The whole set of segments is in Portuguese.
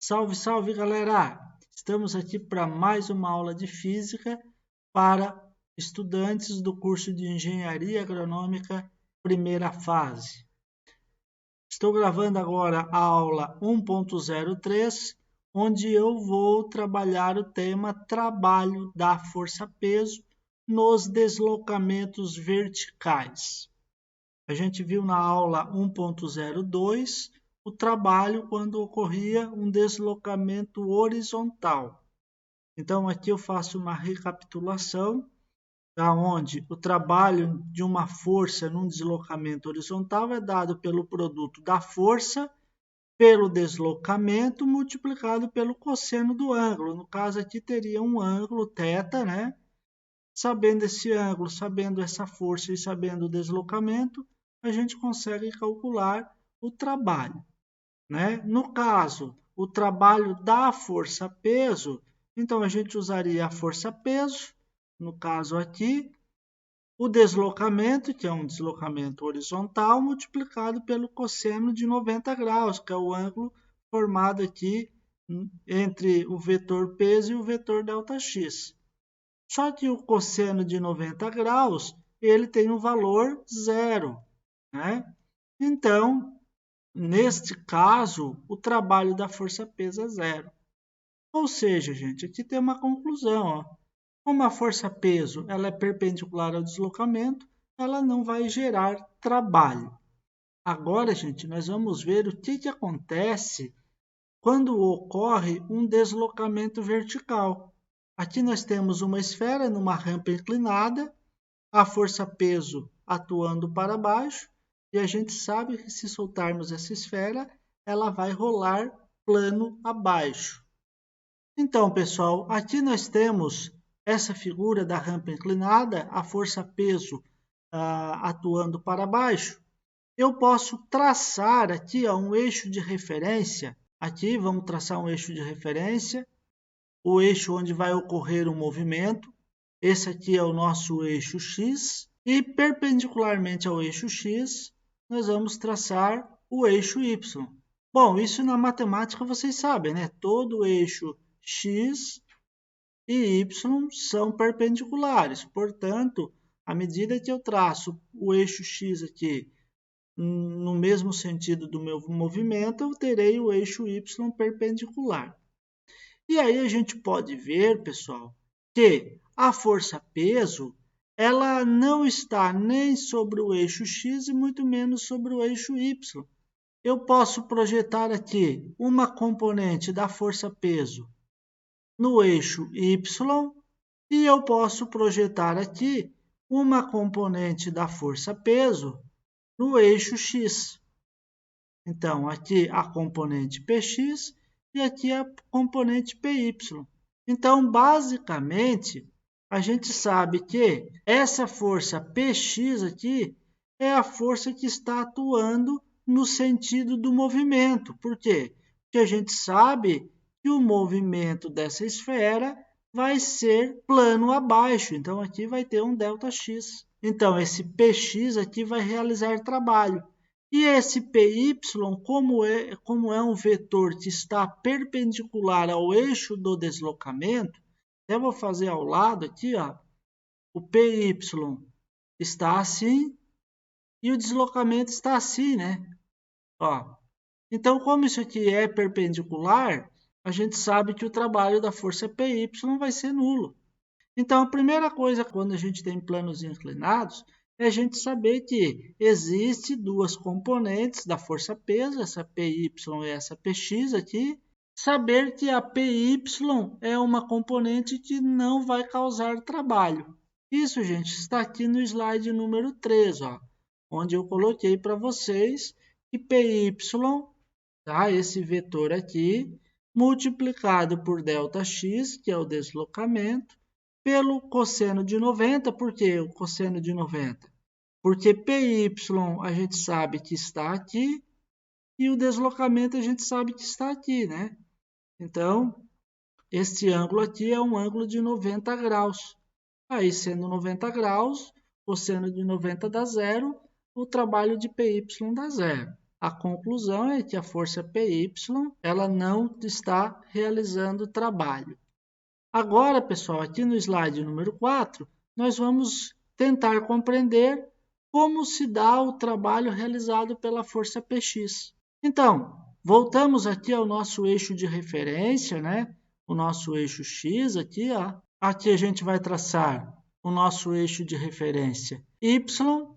Salve, salve, galera! Estamos aqui para mais uma aula de física para estudantes do curso de Engenharia Agronômica, primeira fase. Estou gravando agora a aula 1.03, onde eu vou trabalhar o tema trabalho da força-peso nos deslocamentos verticais. A gente viu na aula 1.02 o trabalho quando ocorria um deslocamento horizontal. Então, aqui eu faço uma recapitulação, onde o trabalho de uma força num deslocamento horizontal é dado pelo produto da força pelo deslocamento multiplicado pelo cosseno do ângulo. No caso aqui teria um ângulo θ, né? Sabendo esse ângulo, sabendo essa força e sabendo o deslocamento, a gente consegue calcular o trabalho, né? No caso, o trabalho da força-peso, então a gente usaria a força-peso, no caso aqui, o deslocamento, que é um deslocamento horizontal, multiplicado pelo cosseno de 90 graus, que é o ângulo formado aqui entre o vetor peso e o vetor ΔX. Só que o cosseno de 90 graus, ele tem um valor zero, né? Então, neste caso, o trabalho da força-peso é zero. Ou seja, gente, aqui tem uma conclusão. Ó. Como a força-peso ela é perpendicular ao deslocamento, ela não vai gerar trabalho. Agora, gente, nós vamos ver o que acontece quando ocorre um deslocamento vertical. Aqui nós temos uma esfera numa rampa inclinada, a força-peso atuando para baixo, e a gente sabe que se soltarmos essa esfera, ela vai rolar plano abaixo. Então, pessoal, aqui nós temos essa figura da rampa inclinada, a força-peso atuando para baixo. Eu posso traçar aqui um eixo de referência. Aqui vamos traçar um eixo de referência, o eixo onde vai ocorrer o movimento. Esse aqui é o nosso eixo X. E perpendicularmente ao eixo X, nós vamos traçar o eixo Y. Bom, isso na matemática vocês sabem, né? Todo eixo X e Y são perpendiculares. Portanto, à medida que eu traço o eixo X aqui no mesmo sentido do meu movimento, eu terei o eixo Y perpendicular. E aí a gente pode ver, pessoal, que a força-peso ela não está nem sobre o eixo X e muito menos sobre o eixo Y. Eu posso projetar aqui uma componente da força-peso no eixo Y e eu posso projetar aqui uma componente da força-peso no eixo X. Então, aqui a componente Px e aqui a componente Py. Então, basicamente, a gente sabe que essa força Px aqui é a força que está atuando no sentido do movimento. Por quê? Porque a gente sabe que o movimento dessa esfera vai ser plano abaixo. Então, aqui vai ter um ΔX. Então, esse Px aqui vai realizar trabalho. E esse Py, como é um vetor que está perpendicular ao eixo do deslocamento, eu vou fazer ao lado aqui, ó, o Py está assim e o deslocamento está assim, né? Ó. Então, como isso aqui é perpendicular, a gente sabe que o trabalho da força Py vai ser nulo. Então, a primeira coisa quando a gente tem planos inclinados é a gente saber que existe duas componentes da força-peso, essa Py e essa Px aqui. Saber que a Py é uma componente que não vai causar trabalho. Isso, gente, está aqui no slide número 3, ó, onde eu coloquei para vocês que Py, tá, esse vetor aqui, multiplicado por ΔX, que é o deslocamento, pelo cosseno de 90. Por que o cosseno de 90? Porque Py a gente sabe que está aqui e o deslocamento a gente sabe que está aqui, né? Então, este ângulo aqui é um ângulo de 90 graus. Aí, sendo 90 graus, cosseno de 90 dá zero, o trabalho de Py dá zero. a conclusão é que a força PY ela não está realizando trabalho. Agora, pessoal, aqui no slide número 4, nós vamos tentar compreender como se dá o trabalho realizado pela força PX. Então, voltamos aqui ao nosso eixo de referência, né? O nosso eixo X aqui, ó. Aqui a gente vai traçar o nosso eixo de referência Y,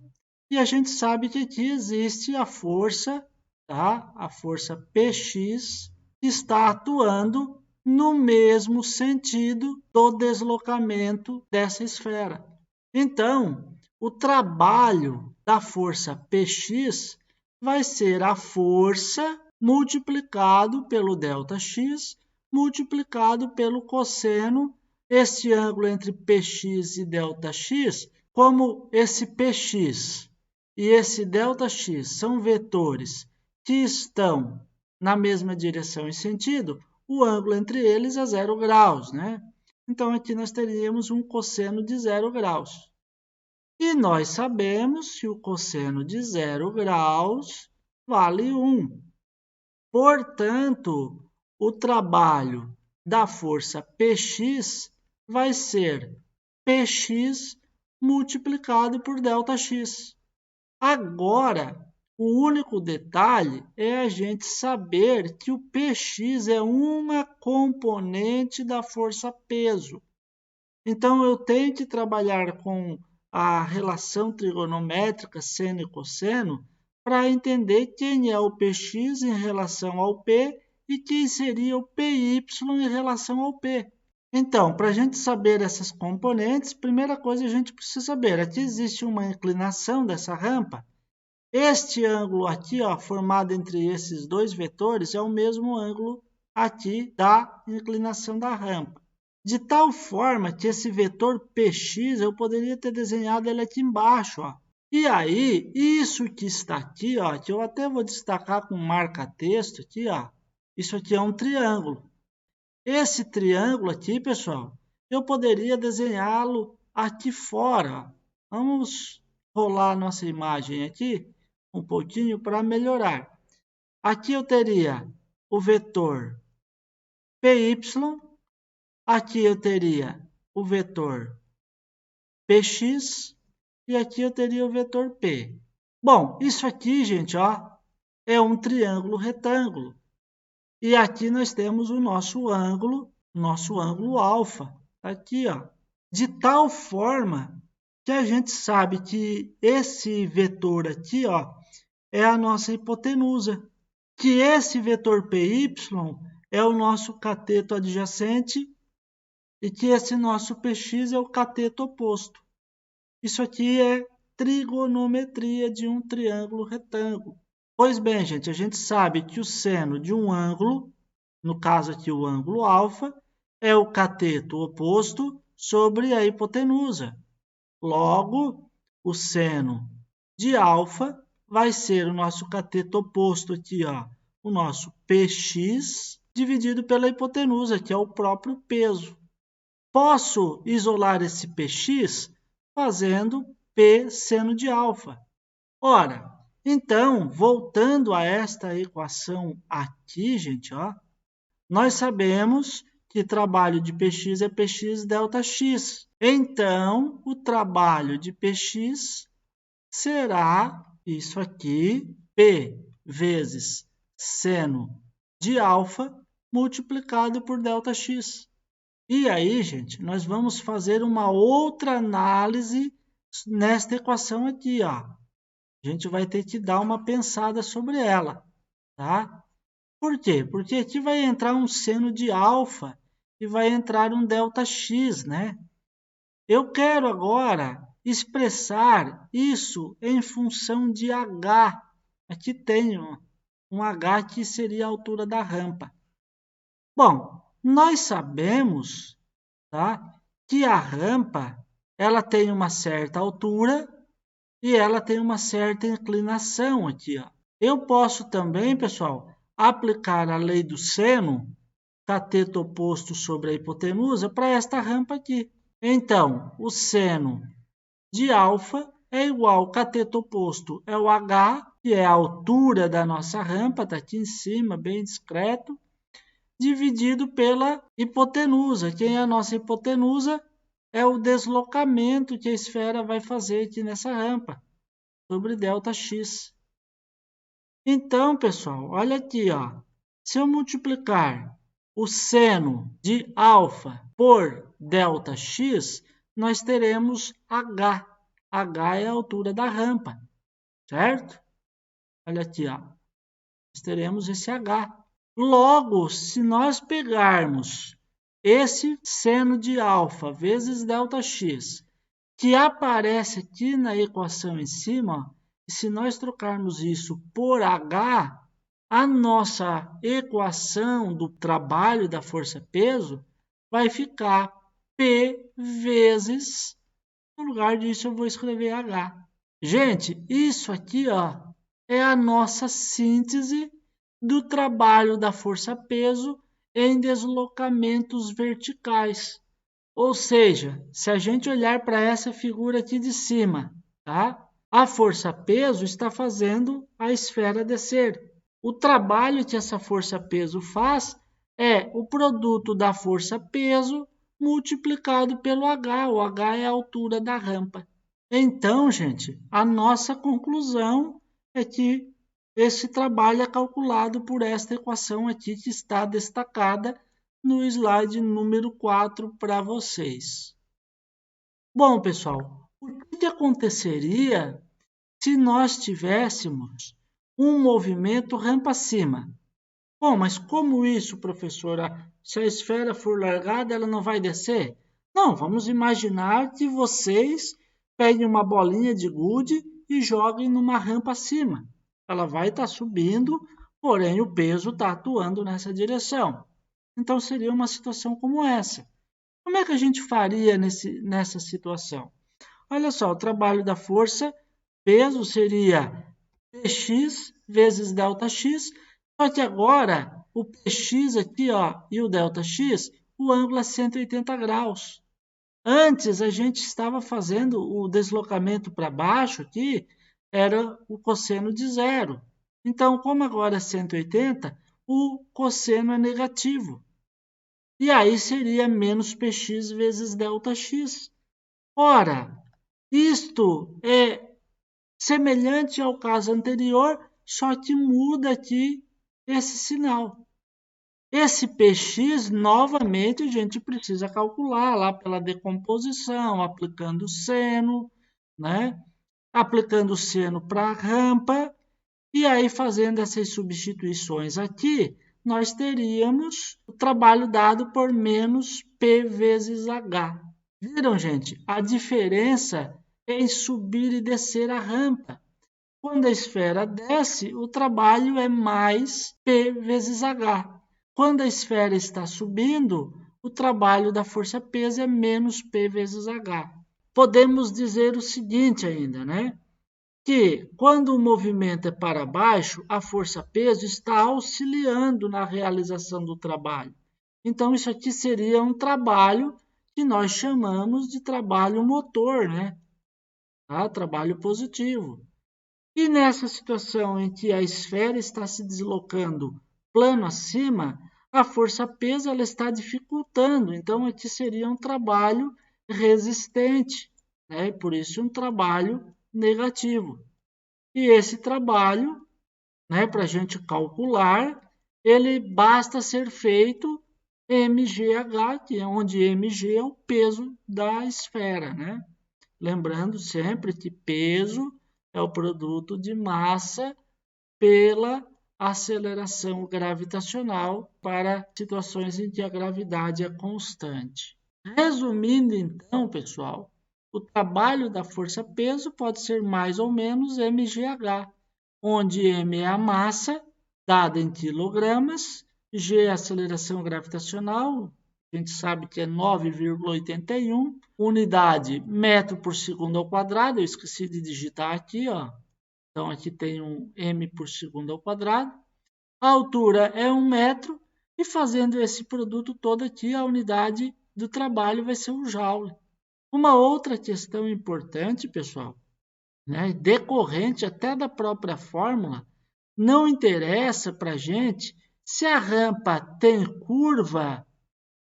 e a gente sabe que aqui existe a força, tá? A força PX que está atuando no mesmo sentido do deslocamento dessa esfera. Então, o trabalho da força PX vai ser a força multiplicado pelo ΔX, multiplicado pelo cosseno. Este ângulo entre PX e ΔX, como esse PX e esse ΔX são vetores que estão na mesma direção e sentido, o ângulo entre eles é 0 graus, né? Então, aqui nós teríamos um cosseno de 0 graus. E nós sabemos que o cosseno de 0 graus vale 1. Portanto, o trabalho da força PX vai ser PX multiplicado por ΔX. Agora, o único detalhe é a gente saber que o PX é uma componente da força peso. Então, eu tenho que trabalhar com a relação trigonométrica seno e cosseno para entender quem é o PX em relação ao P e quem seria o PY em relação ao P. Então, para a gente saber essas componentes, primeira coisa a gente precisa saber é que existe uma inclinação dessa rampa. Este ângulo aqui, ó, formado entre esses dois vetores, é o mesmo ângulo aqui da inclinação da rampa. De tal forma que esse vetor PX eu poderia ter desenhado ele aqui embaixo, ó. E aí, isso que está aqui, ó, que eu até vou destacar com marca-texto aqui, ó, isso aqui é um triângulo. Esse triângulo aqui, pessoal, eu poderia desenhá-lo aqui fora. Vamos rolar a nossa imagem aqui um pouquinho para melhorar. Aqui eu teria o vetor PY, aqui eu teria o vetor PX e aqui eu teria o vetor P. Bom, isso aqui, gente, ó, é um triângulo retângulo. E aqui nós temos o nosso ângulo alfa, aqui, ó. De tal forma que a gente sabe que esse vetor aqui, ó, é a nossa hipotenusa, que esse vetor PY é o nosso cateto adjacente e que esse nosso PX é o cateto oposto. Isso aqui é trigonometria de um triângulo retângulo. Pois bem, gente, a gente sabe que o seno de um ângulo, no caso aqui o ângulo alfa, é o cateto oposto sobre a hipotenusa. Logo, o seno de alfa vai ser o nosso cateto oposto aqui, ó, o nosso PX, dividido pela hipotenusa, que é o próprio peso. Posso isolar esse PX fazendo P seno de alfa. Ora, então, voltando a esta equação aqui, gente, ó, nós sabemos que trabalho de PX é PX ΔX. Então, o trabalho de PX será isso aqui, P vezes seno de alfa multiplicado por ΔX. E aí, gente, nós vamos fazer uma outra análise nesta equação aqui, ó. A gente vai ter que dar uma pensada sobre ela, tá? Por quê? Porque aqui vai entrar um seno de alfa e vai entrar um ΔX, né? Eu quero agora expressar isso em função de h. Aqui tem um h que seria a altura da rampa. Bom, nós sabemos, tá, que a rampa ela tem uma certa altura e ela tem uma certa inclinação aqui, ó. Eu posso também, pessoal, aplicar a lei do seno, cateto oposto sobre a hipotenusa, para esta rampa aqui. Então, o seno de alfa é igual ao cateto oposto, é o h, que é a altura da nossa rampa, está aqui em cima, bem discreto, dividido pela hipotenusa. Quem é a nossa hipotenusa? É o deslocamento que a esfera vai fazer aqui nessa rampa, sobre ΔX. Então, pessoal, olha aqui, ó. Se eu multiplicar o seno de alfa por ΔX, nós teremos H. H é a altura da rampa, certo? Olha aqui, ó. Nós teremos esse H. Logo, se nós pegarmos esse seno de alfa vezes ΔX, que aparece aqui na equação em cima, e se nós trocarmos isso por H, a nossa equação do trabalho da força-peso vai ficar P vezes, no lugar disso eu vou escrever H. Gente, isso aqui ó, é a nossa síntese do trabalho da força-peso em deslocamentos verticais. Ou seja, se a gente olhar para essa figura aqui de cima, tá? A força-peso está fazendo a esfera descer. O trabalho que essa força-peso faz é o produto da força-peso multiplicado pelo H. O H é a altura da rampa. Então, gente, a nossa conclusão é que esse trabalho é calculado por esta equação aqui que está destacada no slide número 4 para vocês. Bom, pessoal, o que aconteceria se nós tivéssemos um movimento rampa acima? Bom, mas como isso, professora? Se a esfera for largada, ela não vai descer? Não, vamos imaginar que vocês peguem uma bolinha de gude e joguem numa rampa acima. Ela vai estar subindo, porém o peso está atuando nessa direção. Então, seria uma situação como essa. Como é que a gente faria nessa situação? Olha só, o trabalho da força, peso seria Px vezes ΔX, só que agora o Px aqui ó, e o ΔX, o ângulo é 180 graus. Antes a gente estava fazendo o deslocamento para baixo aqui, era o cosseno de zero. Então, como agora é 180, o cosseno é negativo. E aí seria menos Px vezes ΔX. Ora, isto é semelhante ao caso anterior, só que muda aqui esse sinal. Esse Px, novamente, a gente precisa calcular lá pela decomposição, aplicando seno, né? Aplicando seno para a rampa, e aí fazendo essas substituições aqui, nós teríamos o trabalho dado por menos P vezes H. Viram, gente? A diferença é em subir e descer a rampa. Quando a esfera desce, o trabalho é mais P vezes H. Quando a esfera está subindo, o trabalho da força-peso é menos P vezes H. Podemos dizer o seguinte ainda, né? Que quando o movimento é para baixo, a força-peso está auxiliando na realização do trabalho. Então, isso aqui seria um trabalho que nós chamamos de trabalho motor, né? Tá? Trabalho positivo. E nessa situação em que a esfera está se deslocando plano acima, a força-peso ela está dificultando. Então, aqui seria um trabalho resistente, né? Por isso, um trabalho negativo. E esse trabalho, né, para a gente calcular, ele basta ser feito mgh, que é onde mg é o peso da esfera, né? Lembrando sempre que peso é o produto de massa pela aceleração gravitacional para situações em que a gravidade é constante. Resumindo, então, pessoal, o trabalho da força-peso pode ser mais ou menos mgh, onde m é a massa, dada em quilogramas, g é a aceleração gravitacional, a gente sabe que é 9,81, unidade metro por segundo ao quadrado, eu esqueci de digitar aqui, ó. Então, aqui tem um m por segundo ao quadrado. A altura é 1 metro, e fazendo esse produto todo aqui, a unidade do trabalho vai ser o joule. Uma outra questão importante, pessoal, né, decorrente até da própria fórmula, não interessa para a gente se a rampa tem curva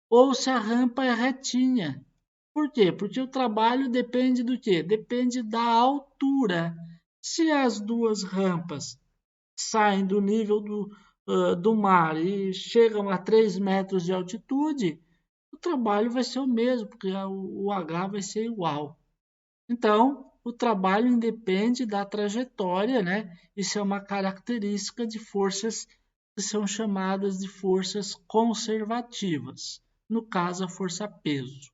ou se a rampa é retinha. Por quê? Porque o trabalho depende do quê? Depende da altura. Se as duas rampas saem do nível do mar e chegam a 3 metros de altitude, o trabalho vai ser o mesmo, porque o H vai ser igual. Então, o trabalho independe da trajetória, né? Isso é uma característica de forças que são chamadas de forças conservativas, no caso, a força-peso.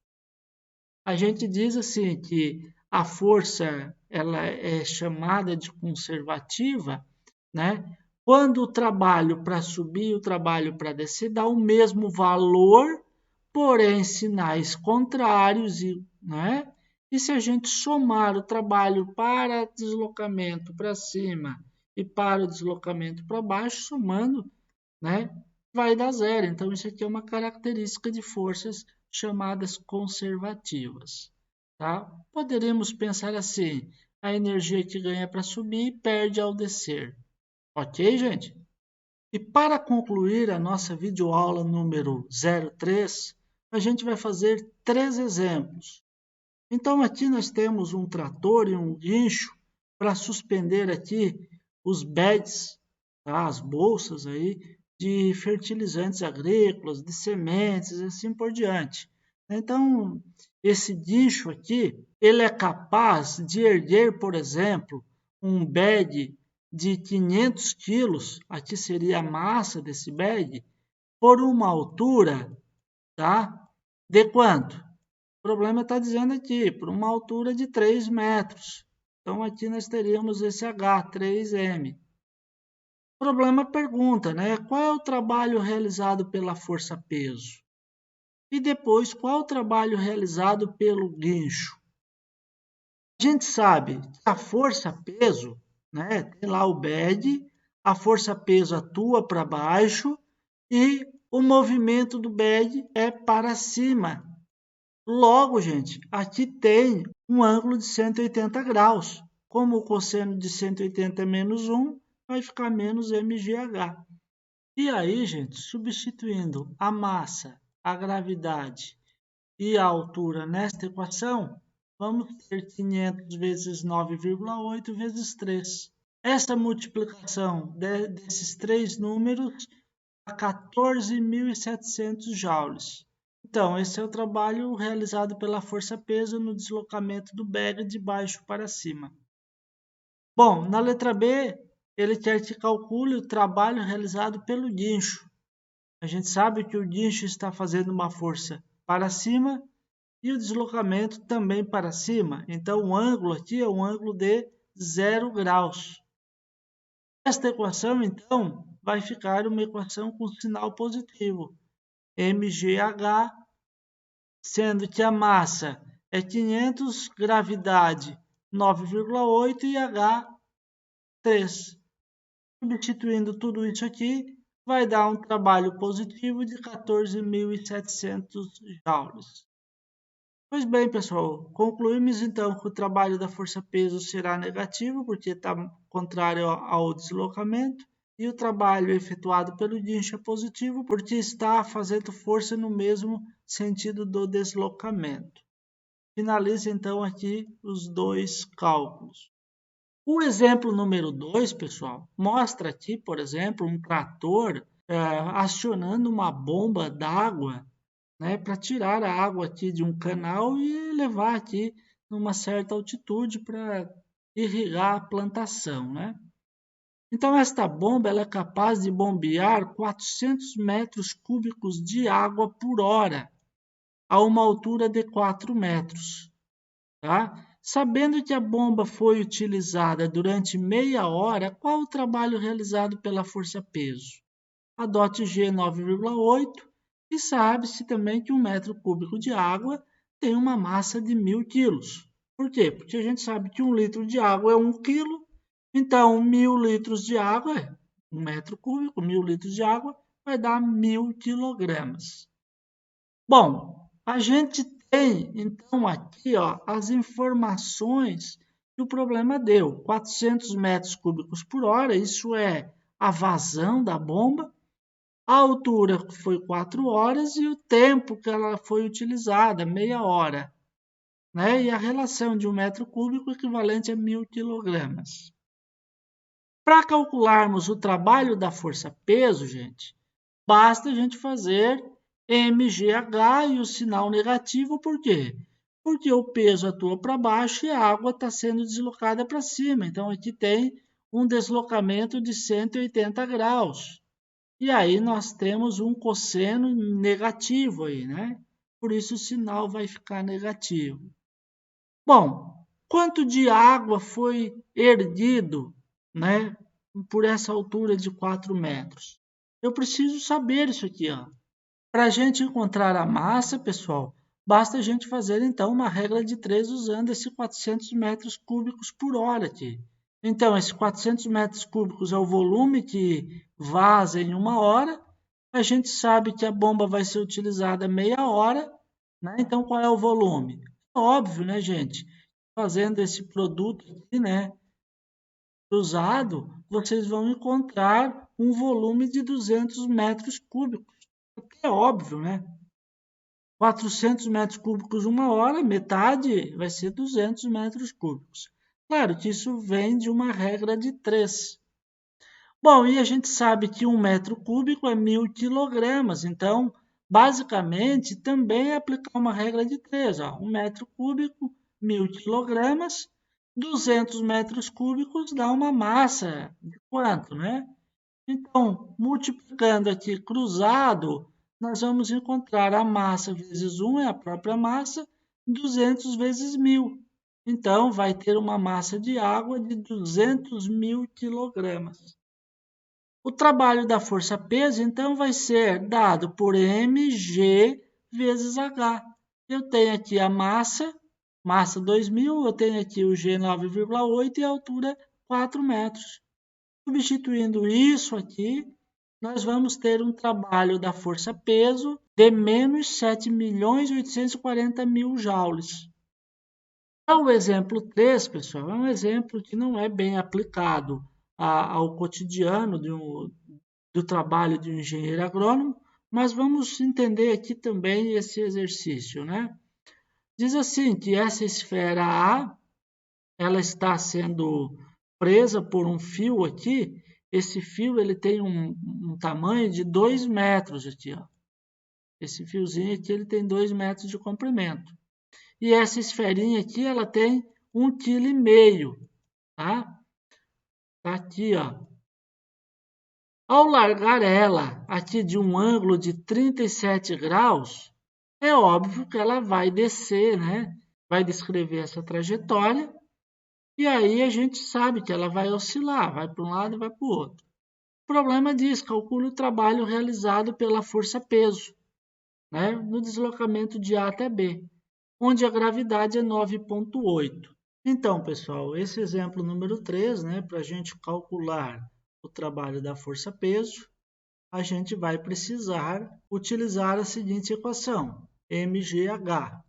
A gente diz assim que a força ela é chamada de conservativa, né? Quando o trabalho para subir e o trabalho para descer dá o mesmo valor, porém sinais contrários, né? E se a gente somar o trabalho para deslocamento para cima e para o deslocamento para baixo, somando, né, vai dar zero. Então, isso aqui é uma característica de forças chamadas conservativas. Tá? Poderíamos pensar assim: a energia que ganha para subir perde ao descer. Ok, gente? E para concluir a nossa videoaula número 03, a gente vai fazer 3 exemplos. Então, aqui nós temos um trator e um guincho para suspender aqui os beds, tá? As bolsas aí de fertilizantes agrícolas, de sementes e assim por diante. Então, esse guincho aqui, ele é capaz de erguer, por exemplo, um bed de 500 quilos, aqui seria a massa desse bed, por uma altura, tá? De quanto? O problema está dizendo aqui, por uma altura de 3 metros. Então, aqui nós teríamos esse H, 3M. O problema pergunta, né? Qual é o trabalho realizado pela força-peso? E depois, qual é o trabalho realizado pelo guincho? A gente sabe que a força-peso, né? Tem lá o bed, a força-peso atua para baixo e o movimento do bed é para cima. Logo, gente, aqui tem um ângulo de 180 graus. Como o cosseno de 180 é menos 1, vai ficar menos mgh. E aí, gente, substituindo a massa, a gravidade e a altura nesta equação, vamos ter 500 vezes 9,8 vezes 3. Essa multiplicação desses três números dá 14.700 joules. Então, esse é o trabalho realizado pela força-peso no deslocamento do bed de baixo para cima. Bom, na letra B, ele quer que calcule o trabalho realizado pelo guincho. A gente sabe que o guincho está fazendo uma força para cima e o deslocamento também para cima. Então, o ângulo aqui é um ângulo de 0 graus. Esta equação, então, vai ficar uma equação com sinal positivo. mgh, sendo que a massa é 500, gravidade 9,8 e H 3. Substituindo tudo isso aqui, vai dar um trabalho positivo de 14.700 joules. Pois bem, pessoal, concluímos então que o trabalho da força-peso será negativo, porque está contrário ao deslocamento, e o trabalho efetuado pelo guincho é positivo, porque está fazendo força no mesmo sentido do deslocamento. Finaliza então aqui os dois cálculos. O exemplo número 2, pessoal, mostra aqui, por exemplo, um trator acionando uma bomba d'água, né, para tirar a água aqui de um canal e levar aqui numa certa altitude para irrigar a plantação, né? Então, esta bomba ela é capaz de bombear 400 metros cúbicos de água por hora, a uma altura de 4 metros. Tá? Sabendo que a bomba foi utilizada durante meia hora, qual o trabalho realizado pela força-peso? Adote G 9,8 e sabe-se também que 1 metro cúbico de água tem uma massa de 1.000 quilos. Por quê? Porque a gente sabe que 1 litro de água é 1 quilo, então 1.000 litros de água, 1 metro cúbico, 1.000 litros de água, vai dar 1.000 quilogramas. Bom, a gente tem então aqui as informações que o problema deu 400 metros cúbicos por hora, isso é a vazão da bomba, a altura foi 4 horas e o tempo que ela foi utilizada, meia hora, né? E a relação de 1 metro cúbico equivalente a 1.000 quilogramas. Para calcularmos o trabalho da força-peso, gente, basta a gente fazer mgh e o sinal negativo, por quê? Porque o peso atua para baixo e a água está sendo deslocada para cima. Então, aqui tem um deslocamento de 180 graus. E aí nós temos um cosseno negativo aí, né? Por isso o sinal vai ficar negativo. Bom, quanto de água foi erguido, né, por essa altura de 4 metros? Eu preciso saber isso aqui, ó. Para a gente encontrar a massa, pessoal, basta a gente fazer então uma regra de 3 usando esse 400 metros cúbicos por hora aqui. Então, esses 400 metros cúbicos é o volume que vaza em 1 hora. A gente sabe que a bomba vai ser utilizada meia hora, né? Então, qual é o volume? Óbvio, né, gente? Fazendo esse produto aqui, né, cruzado, vocês vão encontrar um volume de 200 metros cúbicos. É óbvio, né? 400 metros cúbicos 1 hora, metade vai ser 200 metros cúbicos. Claro que isso vem de uma regra de 3. Bom, e a gente sabe que 1 metro cúbico é 1.000 quilogramas, então, basicamente, também é aplicar uma regra de 3. Ó, 1 metro cúbico, 1.000 quilogramas, 200 metros cúbicos dá uma massa de quanto, né? Então, multiplicando aqui cruzado, nós vamos encontrar a massa vezes 1 é a própria massa, 200 vezes 1.000. Então, vai ter uma massa de água de 200.000 quilogramas. O trabalho da força-peso, então, vai ser dado por mg vezes h. Eu tenho aqui a massa 2.000, eu tenho aqui o g 9,8 e a altura 4 metros. Substituindo isso aqui, nós vamos ter um trabalho da força-peso de menos 7.840.000 joules. O exemplo 3, pessoal, é um exemplo que não é bem aplicado ao cotidiano do trabalho de um engenheiro agrônomo, mas vamos entender aqui também esse exercício, né? Diz assim que essa esfera A, ela está sendo presa por um fio aqui. Esse fio ele tem um tamanho de 2 metros aqui, ó. Esse fiozinho aqui ele tem 2 metros de comprimento. E essa esferinha aqui ela tem 1,5 kg, tá? Tá aqui, ó. Ao largar ela aqui de um ângulo de 37 graus, é óbvio que ela vai descer, né? Vai descrever essa trajetória. E aí a gente sabe que ela vai oscilar, vai para um lado e vai para o outro. O problema diz, calcule o trabalho realizado pela força-peso, né, no deslocamento de A até B, onde a gravidade é 9,8. Então, pessoal, esse exemplo número 3, né, para a gente calcular o trabalho da força-peso, a gente vai precisar utilizar a seguinte equação, mgh. A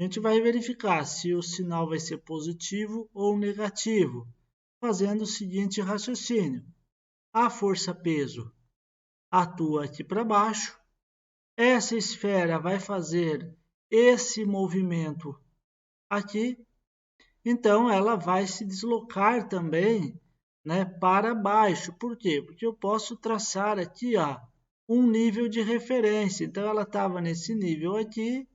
gente vai verificar se o sinal vai ser positivo ou negativo, fazendo o seguinte raciocínio. A força-peso atua aqui para baixo, essa esfera vai fazer esse movimento aqui, então ela vai se deslocar também, né, para baixo. Por quê? Porque eu posso traçar aqui, ó, um nível de referência. Então ela estava nesse nível aqui,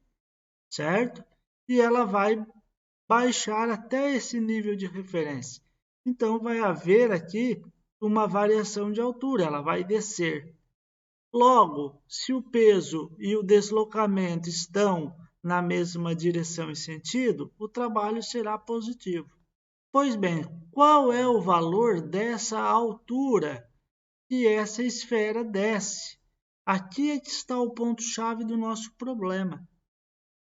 certo? E ela vai baixar até esse nível de referência. Então vai haver aqui uma variação de altura, ela vai descer. Logo, se o peso e o deslocamento estão na mesma direção e sentido, o trabalho será positivo. Pois bem, qual é o valor dessa altura que essa esfera desce? Aqui é que está o ponto-chave do nosso problema.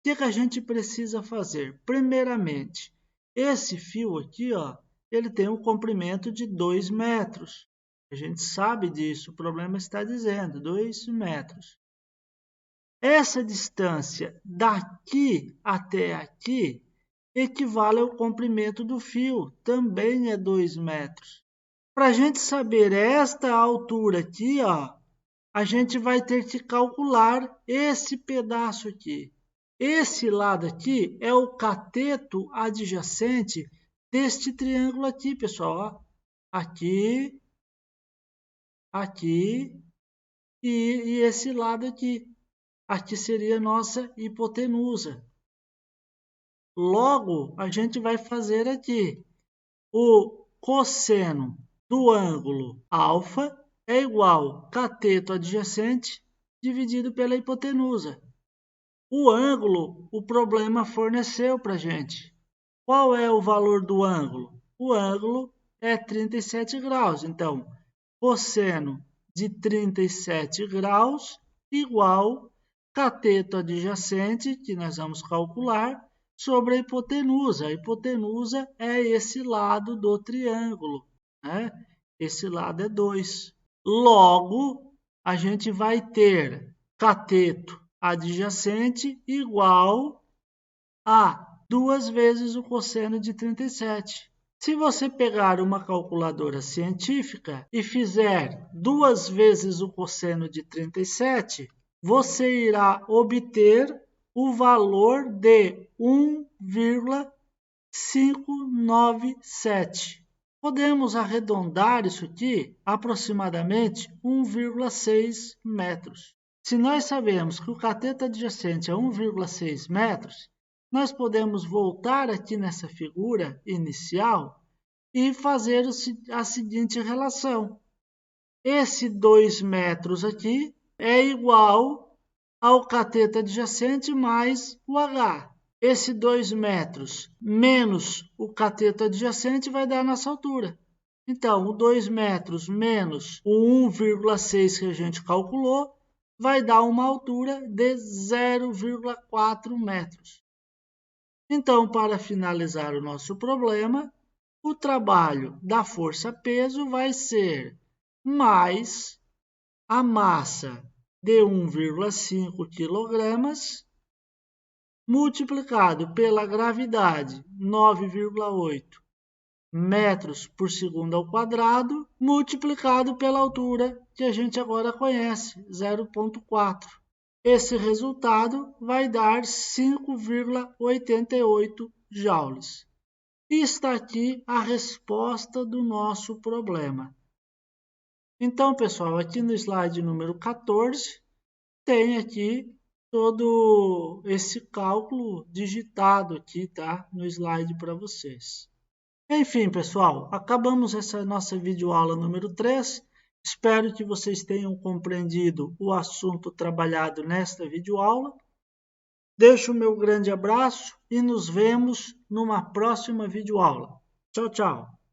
O que a gente precisa fazer? Primeiramente, esse fio aqui, ó, ele tem um comprimento de 2 metros. A gente sabe disso, o problema está dizendo 2 metros. Essa distância daqui até aqui equivale ao comprimento do fio, também é 2 metros. Para a gente saber esta altura aqui, ó, a gente vai ter que calcular esse pedaço aqui. Esse lado aqui é o cateto adjacente deste triângulo aqui, pessoal. Ó. Aqui, aqui e esse lado aqui. Aqui seria a nossa hipotenusa. Logo, a gente vai fazer aqui o cosseno do ângulo alfa é igual cateto adjacente dividido pela hipotenusa. O ângulo, o problema forneceu para a gente. Qual é o valor do ângulo? O ângulo é 37 graus. Então, cosseno de 37 graus igual cateto adjacente, que nós vamos calcular, sobre a hipotenusa. A hipotenusa é esse lado do triângulo, né? Esse lado é 2. Logo, a gente vai ter cateto adjacente igual a 2 vezes o cosseno de 37. Se você pegar uma calculadora científica e fizer 2 vezes o cosseno de 37, você irá obter o valor de 1,597. Podemos arredondar isso aqui aproximadamente 1,6 metros. Se nós sabemos que o cateto adjacente é 1,6 metros, nós podemos voltar aqui nessa figura inicial e fazer a seguinte relação. Esse 2 metros aqui é igual ao cateto adjacente mais o H. Esse 2 metros menos o cateto adjacente vai dar a nossa altura. Então, o 2 metros menos o 1,6 que a gente calculou vai dar uma altura de 0,4 metros. Então, para finalizar o nosso problema, o trabalho da força-peso vai ser mais a massa de 1,5 kg multiplicado pela gravidade, 9,8 metros por segundo ao quadrado, multiplicado pela altura que a gente agora conhece, 0,4. Esse resultado vai dar 5,88 joules. E está aqui a resposta do nosso problema. Então, pessoal, aqui no slide número 14, tem aqui todo esse cálculo digitado aqui, tá? No slide para vocês. Enfim, pessoal, acabamos essa nossa videoaula número 3. Espero que vocês tenham compreendido o assunto trabalhado nesta videoaula. Deixo o meu grande abraço e nos vemos numa próxima videoaula. Tchau, tchau!